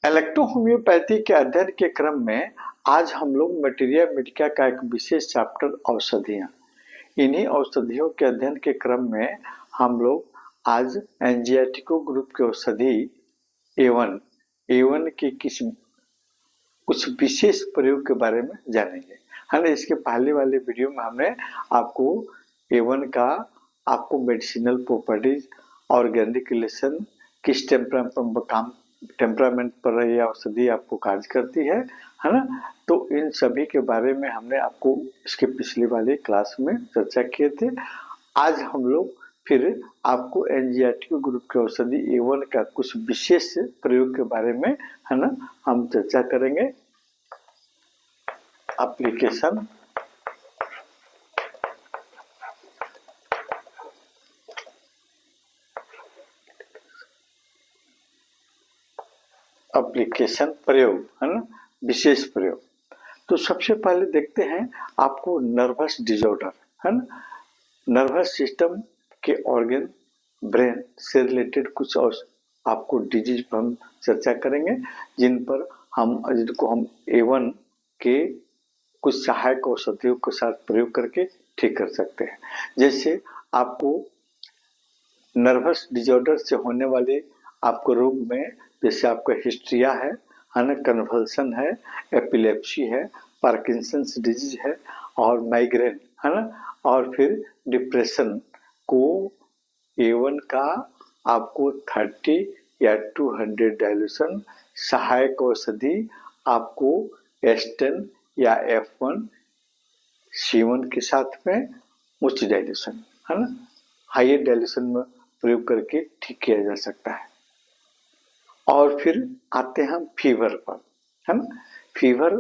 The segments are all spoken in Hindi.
इलेक्ट्रोहोम्योपैथी के अध्ययन के क्रम में आज हम लोग मटेरिया मेडिका का एक विशेष चैप्टर औषधियाँ, इन्हीं औषधियों के अध्ययन के क्रम में हम लोग आज एंजियाटिको ग्रुप के औषधि A1 के कुछ विशेष प्रयोग के बारे में जानेंगे। है ना, इसके पहले वाले वीडियो में हमने आपको A1 का आपको मेडिसिनल प्रॉपर्टीज, ऑर्गेनिक रिलेशन, किस टेम्परामेंट पर ये औषधि आपको कार्य करती है ना, तो इन सभी के बारे में हमने आपको इसके पिछले वाले क्लास में चर्चा किए थे। आज हम लोग फिर आपको एंजियाटिको ग्रुप के औषधि A1 का कुछ विशेष प्रयोग के बारे में, है ना, हम चर्चा करेंगे। एप्लीकेशन प्रयोग, है ना, विशेष प्रयोग। तो सबसे पहले देखते हैं आपको नर्वस डिसऑर्डर, है ना, नर्वस सिस्टम के ऑर्गन, ब्रेन से रिलेटेड कुछ और आपको डिजीज पर हम चर्चा करेंगे, जिनको हम A1 के कुछ सहायक औषधियों के साथ प्रयोग करके ठीक कर सकते हैं। जैसे आपको नर्वस डिसऑर्डर से होने वाले आपको रोग में, जैसे आपका हिस्ट्रिया है ना, कन्वल्सन है, एपिलेप्सी है, पार्किंसंस डिजीज है और माइग्रेन, है ना, और फिर डिप्रेशन को A1 का आपको 30 या 200 डाइल्यूशन सहायक औषधि आपको S10 या F1 C1 के साथ में उच्च डाइल्यूशन, है ना, हाइयर डाइल्यूशन में प्रयोग करके ठीक किया जा सकता है। और फिर आते हैं हम फीवर पर, है ना। फीवर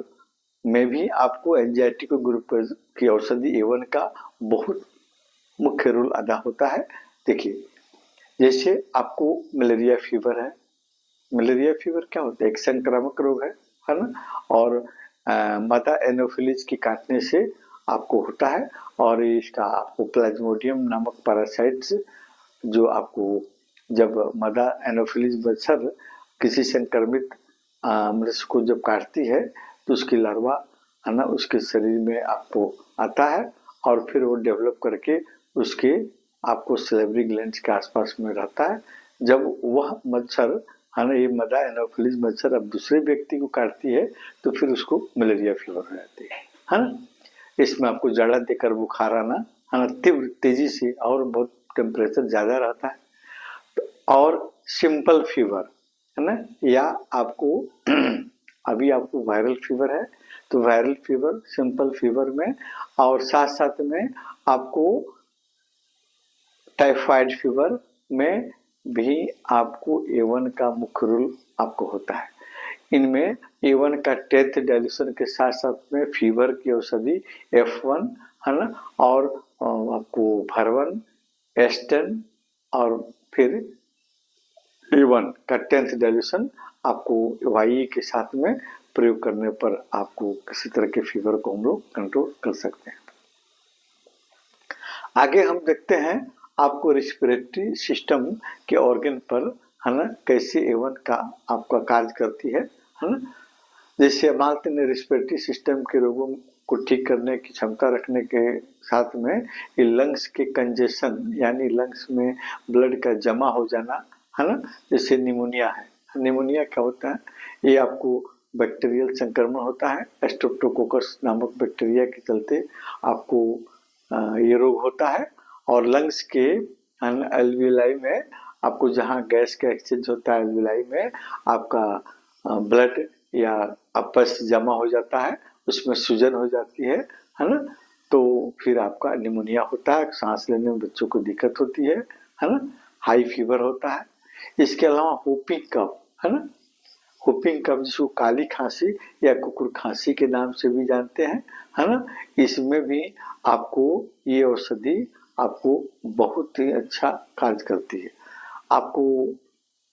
में भी आपको एंजियाटिको ग्रुप की औषधि A1 का बहुत मुख्य रोल अदा होता है। देखिए, जैसे आपको मलेरिया फीवर है। मलेरिया फीवर क्या होता है? एक संक्रामक रोग है ना, और मादा एनोफिलीज की काटने से आपको होता है, और इसका आपको प्लाज्मोडियम नामक पैरासाइट्स, जो आपको जब मादा एनोफिलीज मच्छर किसी संक्रमित मनुष्य को जब काटती है तो उसकी लार्वा, है ना, उसके शरीर में आपको आता है और फिर वो डेवलप करके उसके आपको सैलिवरी ग्लैंड्स के आसपास में रहता है। जब वह मच्छर, है ना, ये मादा एनोफिलीज मच्छर अब दूसरे व्यक्ति को काटती है तो फिर उसको मलेरिया फीवर हो जाती है ना। इसमें आपको जड़ा देकर बुखार आना, है ना, तीव्र तेजी से, और बहुत टेम्परेचर ज़्यादा रहता है। और सिंपल फीवर, है ना, या आपको अभी आपको वायरल फीवर है तो वायरल फीवर, सिंपल फीवर में, और साथ साथ में आपको टाइफाइड फीवर में भी आपको A1 का मुख्य रोल आपको होता है। इनमें A1 का 10th डाइल्यूशन के साथ साथ में फीवर की औषधि F1, है ना, और आपको भरवन, S10 और फिर A1 का 10th डाइल्यूशन आपको YE के साथ में प्रयोग करने पर आपको किसी तरह के फीवर को हम लोग कंट्रोल कर सकते हैं। आगे हम देखते हैं आपको रिस्पिरेटरी सिस्टम के ऑर्गन पर, है ना, कैसे A1 का आपका कार्य करती है ना। जैसे मानते हैं रिस्पिरेटरी सिस्टम के रोगों को ठीक करने की क्षमता रखने के साथ में ये लंग्स के कंजेशन, यानी लंग्स में ब्लड का जमा हो जाना, है ना, जैसे निमोनिया है। निमोनिया क्या होता है? ये आपको बैक्टीरियल संक्रमण होता है, स्ट्रेप्टोकोकस नामक बैक्टीरिया के चलते आपको ये रोग होता है। और लंग्स के एल्वियोलाई में आपको जहाँ गैस का एक्सचेंज होता है, एल्वियोलाई में आपका ब्लड या अपस जमा हो जाता है, उसमें सूजन हो जाती है ना, तो फिर आपका निमोनिया होता है, सांस लेने में बच्चों को दिक्कत होती है ना, हाई फीवर होता है। इसके अलावा होपिंग कफ, है ना, होपिंग कफ जिसको काली खांसी या कुकुर खांसी के नाम से भी जानते हैं, है ना, इसमें भी आपको ये औषधि आपको बहुत ही अच्छा कार्य करती है। आपको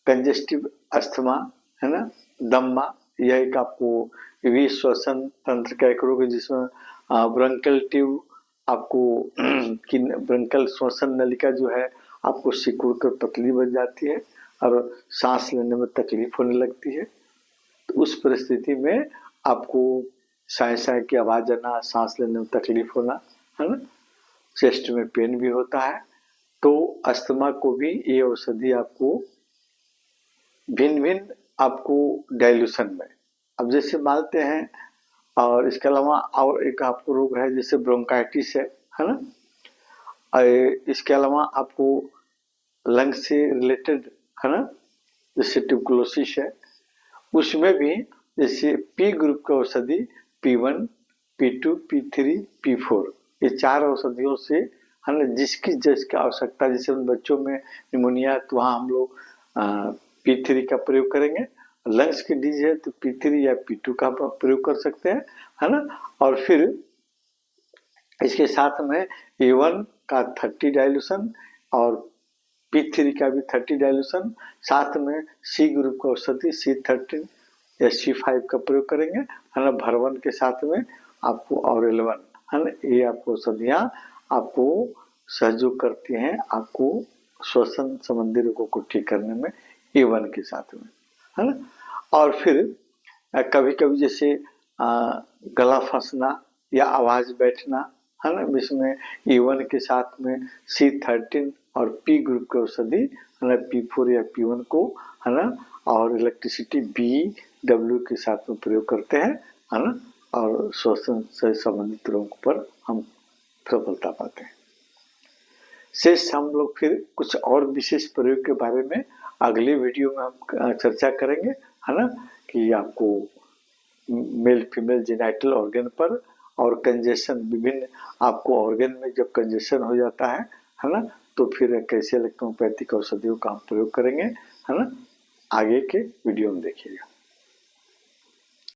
कंजेस्टिव अस्थमा, है ना, दम्मा, यह एक आपको श्वसन तंत्र का एक रोग है जिसमें ब्रंकल ट्यूब आपको ब्रंकल श्वसन नलिका जो है आपको सिकुड़ कर पतली बन जाती है और सांस लेने में तकलीफ होने लगती है। उस परिस्थिति में आपको साय साय की आवाज आना, सांस लेने में तकलीफ होना, है ना, चेस्ट में पेन भी होता है, तो अस्थमा को भी ये औषधि आपको भिन्न भिन्न आपको डाइल्यूशन में, अब जैसे मानते हैं, और इसके अलावा और एक आपको रोग है जैसे ब्रोंकाइटिस है ना, इसके अलावा आपको लंग से रिलेटेड है ना, जैसे ट्यूबरकुलोसिस है, उसमें भी जैसे पी ग्रुप की औषधि P1, P2, P3, P4, ये 4 औषधियों से है ना, जिसकी आवश्यकता, जैसे उन बच्चों में निमोनिया तो वहाँ हम लोग P3 का प्रयोग करेंगे, लंग्स की डिजीज है तो P3 या P2 का प्रयोग कर सकते हैं, है ना। और फिर इसके साथ में A1 का 30 डाइल्यूशन और P3 का भी 30 डाइल्यूशन, साथ में C ग्रुप का औषधि C13 या C5 का प्रयोग करेंगे, है ना, भरवन के साथ में आपको और L1, है ना, ये आपको औषधियाँ आपको सहयोग करती हैं आपको श्वसन संबंधी रोगों को ठीक करने में A1 के साथ में, है ना। और फिर कभी कभी जैसे गला फंसना या आवाज बैठना, है ना, इसमें E1 के साथ में C13 और P ग्रुप के औषधि, है ना, P4 या P1 को, है ना, और इलेक्ट्रिसिटी BW के साथ में प्रयोग करते हैं, है ना, और श्वसन से संबंधित रोगों पर हम सफलता पाते हैं। शेष हम लोग फिर कुछ और विशेष प्रयोग के बारे में अगले वीडियो में हम चर्चा करेंगे, है ना, कि आपको मेल फीमेल जेनाइटल ऑर्गन पर और कंजेशन, विभिन्न आपको ऑर्गन में जब कंजेशन हो जाता है ना, तो फिर कैसे इलेक्ट्रोपैथिक औषधियों का हम प्रयोग करेंगे, है ना, आगे के वीडियो में देखिएगा।